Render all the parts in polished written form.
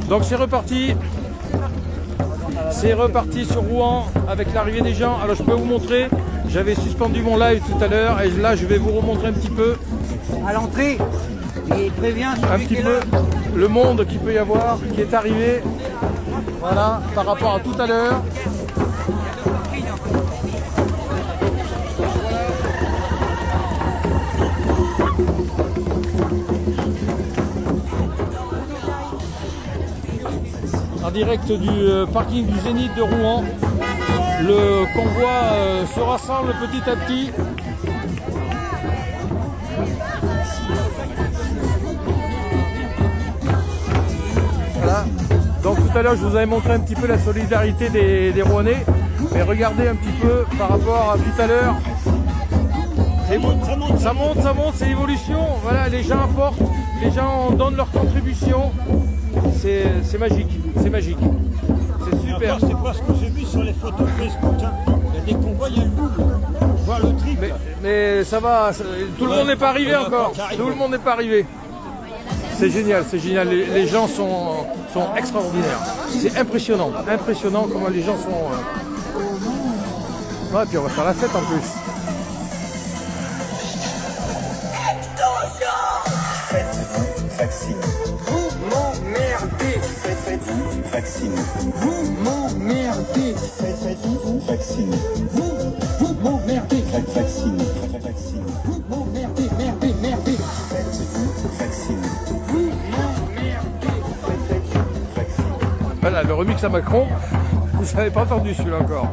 Donc c'est reparti. C'est reparti sur Rouen avec l'arrivée des gens. Alors je peux vous montrer, j'avais suspendu mon live tout à l'heure et là je vais vous remontrer un petit peu. À l'entrée, il prévient Un petit peu le monde qu'il peut y avoir, qui est arrivé. Voilà, par rapport à tout à l'heure. En direct du parking du Zénith de Rouen. Le convoi se rassemble petit à petit. Voilà. Donc tout à l'heure je vous avais montré un petit peu la solidarité des Rouennais. Mais regardez un petit peu par rapport à tout à l'heure. Ça monte, c'est l'évolution. Voilà, les gens apportent, les gens donnent leur contribution. C'est magique, c'est magique. C'est super. C'est pas ce que j'ai vu sur les photos Facebook. Hein. Il y a des convois, il y a le double. Voir le triple. Mais ça va, tout le monde n'est pas arrivé encore. Tout le monde n'est pas arrivé. C'est génial, c'est génial. Les gens sont extraordinaires. C'est impressionnant, impressionnant comment les gens sont. Ouais, puis on va faire la fête en plus. Faites-vous vacciner. Vous m'emmerdez. Faites-vous vacciner. Vous m'emmerdez. Faites-vous vacciner. Vous m'emmerdez. Faites vacciner. Faites vacciner. Vous m'emmerdez, merdez, merdez. Faites-vous vacciner. Vous m'emmerdez. Faites-vous vacciner. Voilà, le remix à Macron. Vous n'avez pas entendu celui-là encore.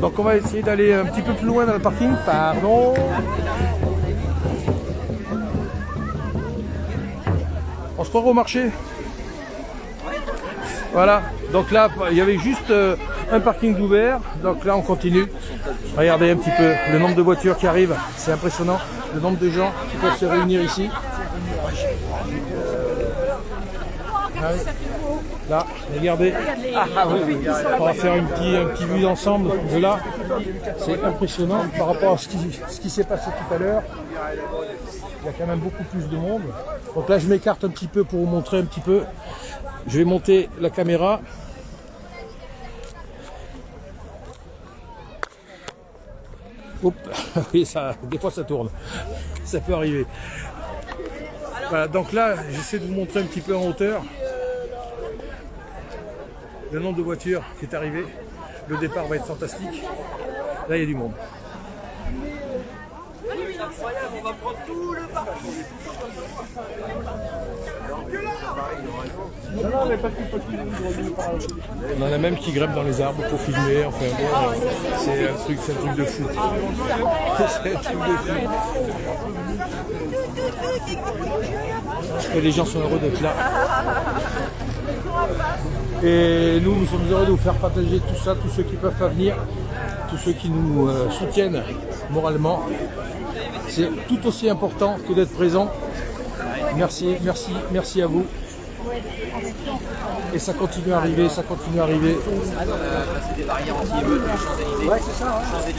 Donc on va essayer d'aller un petit peu plus loin dans le parking. Pardon. On se croirait au marché. Voilà. Donc là, il y avait juste un parking d'ouvert. Donc là, on continue. Regardez un petit peu le nombre de voitures qui arrivent. C'est impressionnant. Le nombre de gens qui peuvent se réunir ici. Là, regardez. On va faire un petit vue d'ensemble de là. C'est impressionnant par rapport à ce qui s'est passé tout à l'heure. Il y a quand même beaucoup plus de monde. Donc là, je m'écarte un petit peu pour vous montrer un petit peu. Je vais monter la caméra. Oups, oui, ça, des fois ça tourne. Ça peut arriver. Voilà, donc là, j'essaie de vous montrer un petit peu en hauteur le nombre de voitures qui est arrivé. Le départ va être fantastique. Là, il y a du monde. On va prendre tout le parking. On en a même qui grimpent dans les arbres pour filmer. Enfin bon, c'est un truc de fou. C'est un truc de fou. Et les gens sont heureux d'être là. Et nous sommes heureux de vous faire partager tout ça, tous ceux qui peuvent pas venir, tous ceux qui nous soutiennent moralement. C'est tout aussi important que d'être présent. Merci, merci, merci à vous. Et ça continue à arriver, ça continue à arriver. C'est des barrières anti-émeutes, les Champs-Élysées. Ouais, c'est ça. C'est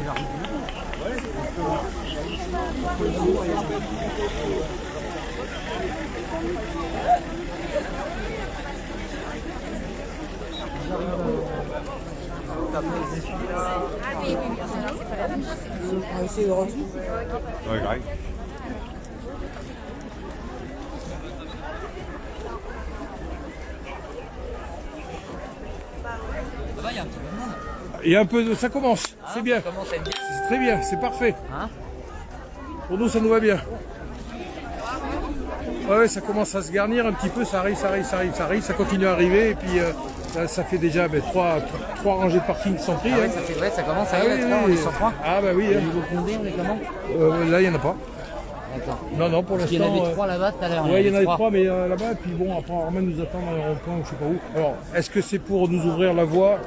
l'arrivée. On va essayer de revenir. Ouais, grave. Ça va, il y a un petit peu de monde. Il y a un peu de... Ça commence, c'est bien. Ça commence à être bien. C'est très bien, c'est parfait. Hein? Pour nous, ça nous va bien. Ouais, ça commence à se garnir un petit peu, ça arrive, ça continue à arriver. Et puis ça fait déjà trois rangées de parking qui sont prises. Ah ouais, ça fait, ouais, ça commence à Ah aller oui, à 3, oui, on est oui. sur 3. Ah bah oui. Le Hein. niveau Condé, on est comment? Là, il n'y en a pas. D'accord. Non, pour Parce qu'il l'instant. y en avait 3 là-bas tout à l'heure. Ouais, il y en avait 3, mais là-bas, et puis bon, après, on va nous attendre à un rond-point, je sais pas où. Alors, est-ce que c'est pour nous ouvrir la voie?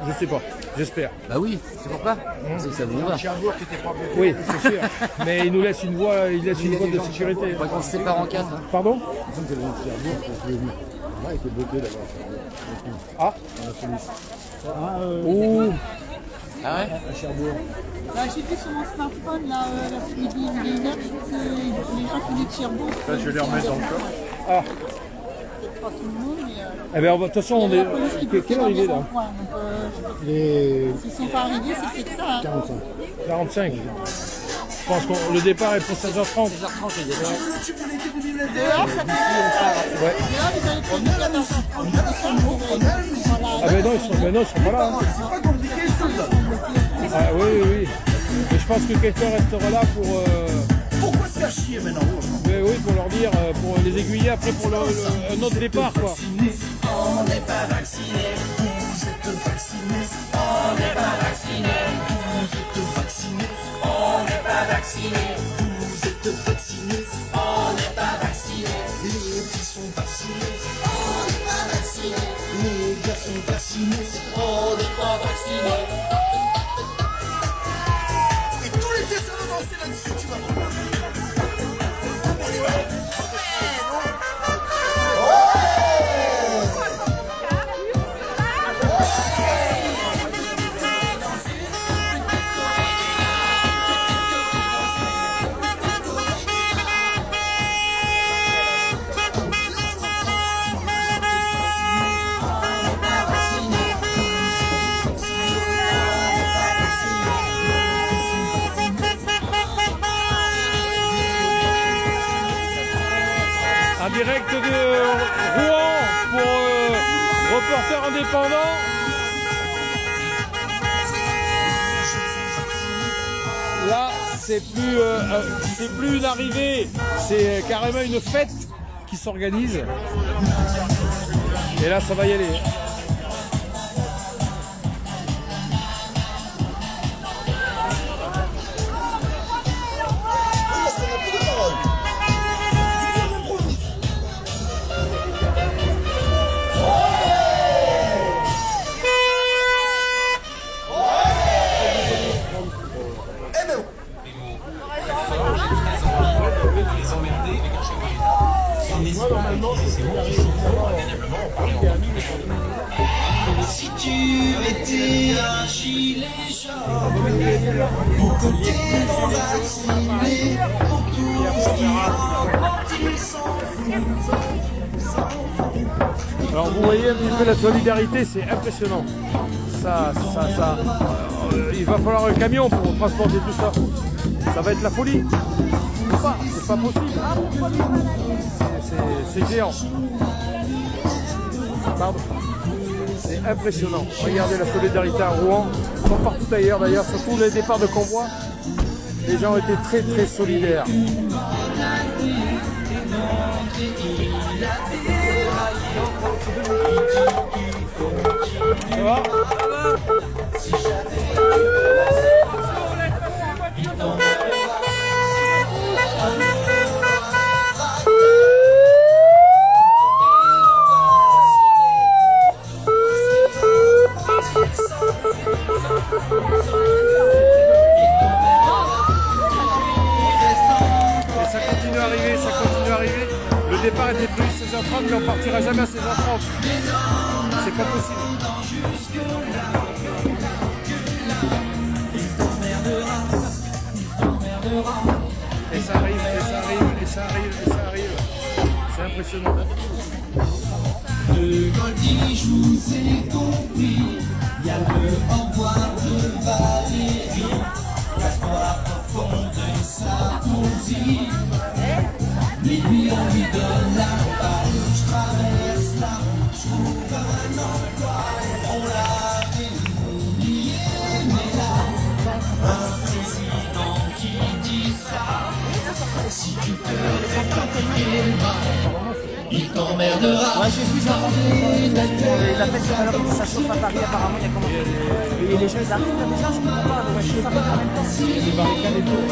Je sais pas, j'espère. Bah oui, c'est pourquoi c'est que ça vous va. Oui, c'est sûr. Mais il nous laisse une voie, il laisse une voie de sécurité. Faudrait qu'on se sépare en 4. Hein. Pardon? Ah. Ouh. Ah ouais? Bah, j'ai vu sur mon smartphone là, l'après-midi, une note que les gens qui venaient de Cherbourg. Là, je vais les remettre dans le coffre. Ah. Peut-être pas tout le monde, mais. Eh bien, de toute façon, on il y a est. la police qui Quelle heure il est là? donc, s'ils sont pas arrivés, c'est peut-être ça. Hein. 45. Je pense que le départ est pour 16h30. 16h30 les départ. Dehors, ça fait. Ouais. Dehors, ils avaient prévu 14h30 de Cherbourg. Ah ben non, ils sont pas là. Hein. Ah, oui, oui, oui. Mais je pense que quelqu'un restera là pour. Pourquoi se faire chier maintenant? Mais oui, pour leur dire, pour les aiguiller après pour un autre départ, quoi. On n'est pas vacciné, vous êtes vacciné. On n'est pas vacciné, vous êtes vacciné. On n'est pas vacciné, vous êtes vacciné. On n'est pas vacciné, les petits sont vaccinés. On n'est pas vacciné, les gars sont vaccinés. On n'est pas vacciné. Et tous les tests vont danser là-dessus, tu vas voir. On y va. En direct de Rouen pour Reporter Indépendant. Là, c'est plus une arrivée, c'est carrément une fête qui s'organise. Et là, ça va y aller. Si tu étais un gilet jaune, aux côtés non vaccinés, pour tous qui mentir sans foutre. Alors vous voyez un petit peu la solidarité, c'est impressionnant. Il va falloir un camion pour transporter tout ça. Ça va être la folie. C'est pas possible. C'est géant. Pardon. C'est impressionnant. Regardez la solidarité à Rouen, comme partout ailleurs d'ailleurs, surtout les départs de convoi. Les gens ont été très très solidaires. Ça va ? Et ça continue à arriver, ça continue à arriver. Le départ était prévu 16h30, mais on partira jamais à 16h30. C'est pas possible. Et ça arrive, et ça arrive, et ça arrive, et ça arrive. C'est impressionnant. De Goldie, je vous ai compris. Il y a le au revoir de Valérie. L'espoir profond de Sarkozy. Mais lui, on lui donne la balle. Je traverse la route, je trouve un emploi. On l'avait oublié, mais là, un président qui dit ça. Si tu te fais compliquer le bras, il t'emmerdera. Ouais, j'ai vu, j'ai entendu la fête tout à l'heure, ça chauffe à Paris, apparemment, il y a comment. Et les gens, ils arrivent là déjà, je comprends pas, ouais, je sais pas en même temps. Les barricades et tout.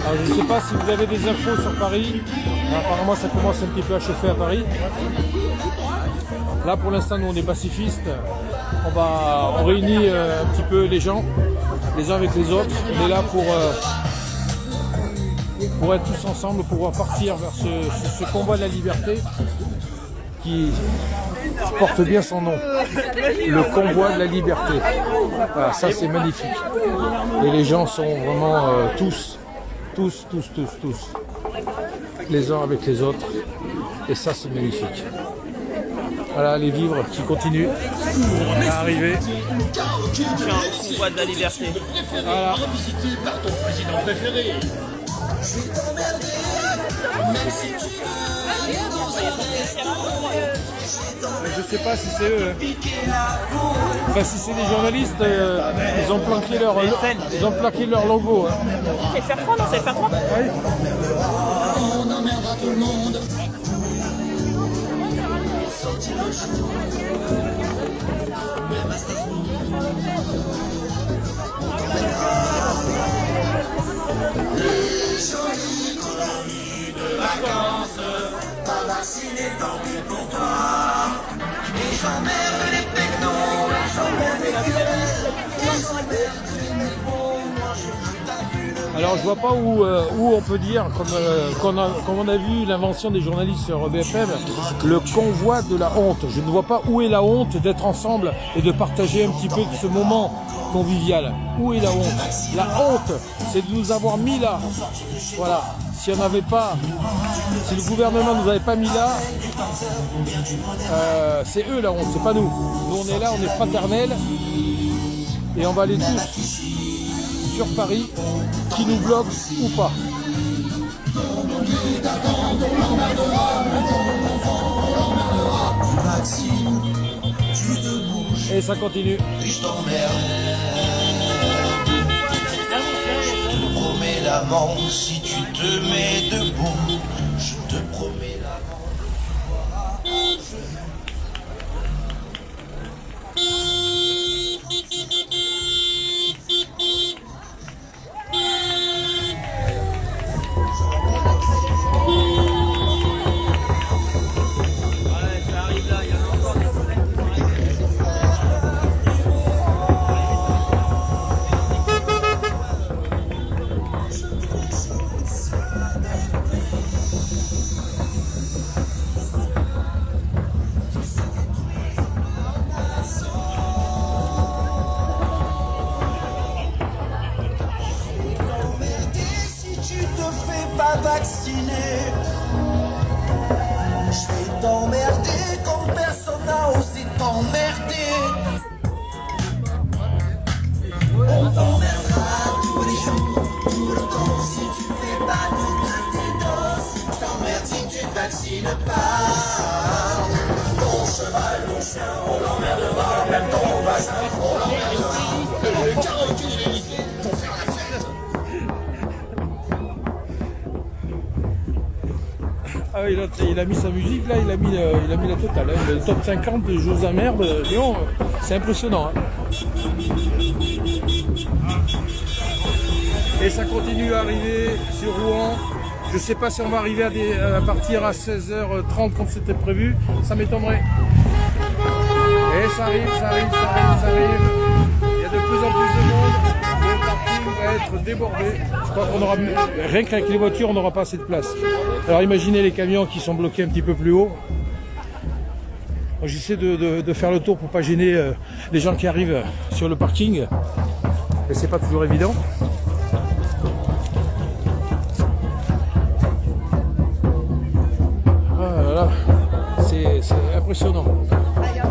Alors, je ne sais pas si vous avez des infos sur Paris. Apparemment, ça commence un petit peu à chauffer à Paris. Là, pour l'instant, nous, on est pacifistes. On réunit un petit peu les gens, les uns avec les autres. On est là pour être tous ensemble, pour pouvoir partir vers ce combat de la liberté qui porte bien son nom. Le convoi de la liberté. Voilà, ça, c'est magnifique. Et les gens sont vraiment tous, les uns avec les autres. Et ça, c'est magnifique. Voilà, les vivres qui continuent à arriver. Un convoi de la liberté. Voilà. Je sais pas si c'est eux. Enfin, si c'est des journalistes, ils ont planqué leur logo. Hein. C'est faire 3, non? C'est faire 3? Oui. Alors je vois pas où on peut dire, comme on a vu l'invention des journalistes sur BFM, le convoi de la honte. Je ne vois pas où est la honte d'être ensemble et de partager un petit peu de ce moment convivial. Où est la honte? La honte, c'est de nous avoir mis là. Voilà. Si on n'avait pas, si le gouvernement nous avait pas mis là, c'est eux la honte, c'est pas nous. Nous on est là, on est fraternels et on va aller tous sur Paris, qui nous bloque ou pas. Et ça continue. Je te promets la mort si tu te mets debout. Je te promets la mort. Vacciner, je vais t'emmerder comme personne n'a osé t'emmerder. On t'emmerdera tous les jours, tout le temps si tu fais pas toutes tes doses. Je t'emmerde si tu te vaccines pas. Ton cheval, ton chien, on l'emmerdera, même ton voisin, on l'emmerdera. Le carotte, ton frère la fête. Ah, il a mis sa musique là, il a mis la totale. Hein. Le top 50 de Jeux à merde, c'est impressionnant. Hein. Et ça continue à arriver sur Rouen. Je sais pas si on va arriver à partir à 16h30 comme c'était prévu, ça m'étonnerait. Et ça arrive. Il y a de plus en plus de monde. Le parking va être débordé. Je crois qu'on aura, rien qu'avec les voitures, on n'aura pas assez de place. Alors imaginez les camions qui sont bloqués un petit peu plus haut. J'essaie de faire le tour pour pas gêner les gens qui arrivent sur le parking. Et c'est pas toujours évident. Voilà, c'est impressionnant.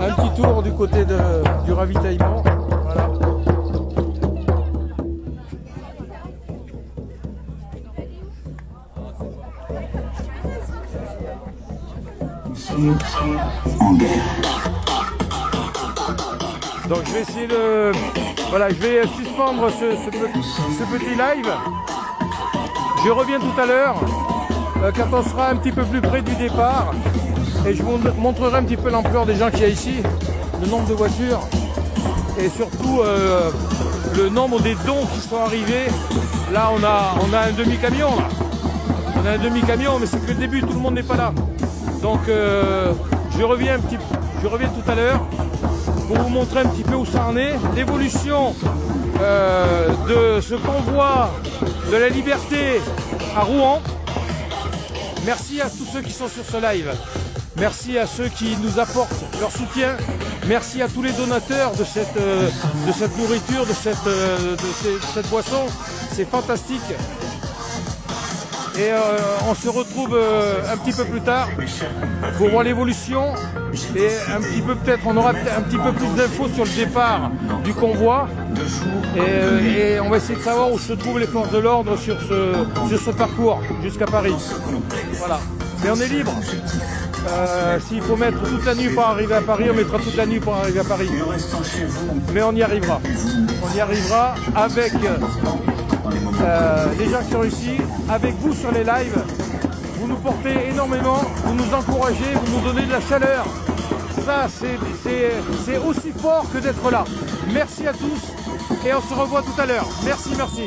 Un petit tour du côté du ravitaillement. Voilà. Donc je vais essayer de... Voilà, je vais suspendre ce petit live. Je reviens tout à l'heure quand on sera un petit peu plus près du départ. Et je vous montrerai un petit peu l'ampleur des gens qu'il y a ici, le nombre de voitures et surtout le nombre des dons qui sont arrivés Là, on a un demi-camion, là. On a un demi-camion, mais c'est que le début, tout le monde n'est pas là. Donc, je reviens tout à l'heure pour vous montrer un petit peu où ça en est. L'évolution de ce convoi de la liberté à Rouen. Merci à tous ceux qui sont sur ce live. Merci à ceux qui nous apportent leur soutien. Merci à tous les donateurs de cette nourriture, de cette boisson. C'est fantastique. Et on se retrouve un petit peu plus tard pour voir l'évolution. Et un petit peu peut-être, on aura un petit peu plus d'infos sur le départ du convoi. Et on va essayer de savoir où se trouvent les forces de l'ordre sur ce parcours jusqu'à Paris. Voilà. Mais on est libre. S'il faut mettre toute la nuit pour arriver à Paris, on mettra toute la nuit pour arriver à Paris. Mais on y arrivera. On y arrivera avec les gens qui sont ici, avec vous sur les lives. Vous nous portez énormément, vous nous encouragez, vous nous donnez de la chaleur. Ça, c'est aussi fort que d'être là. Merci à tous et on se revoit tout à l'heure. Merci, merci.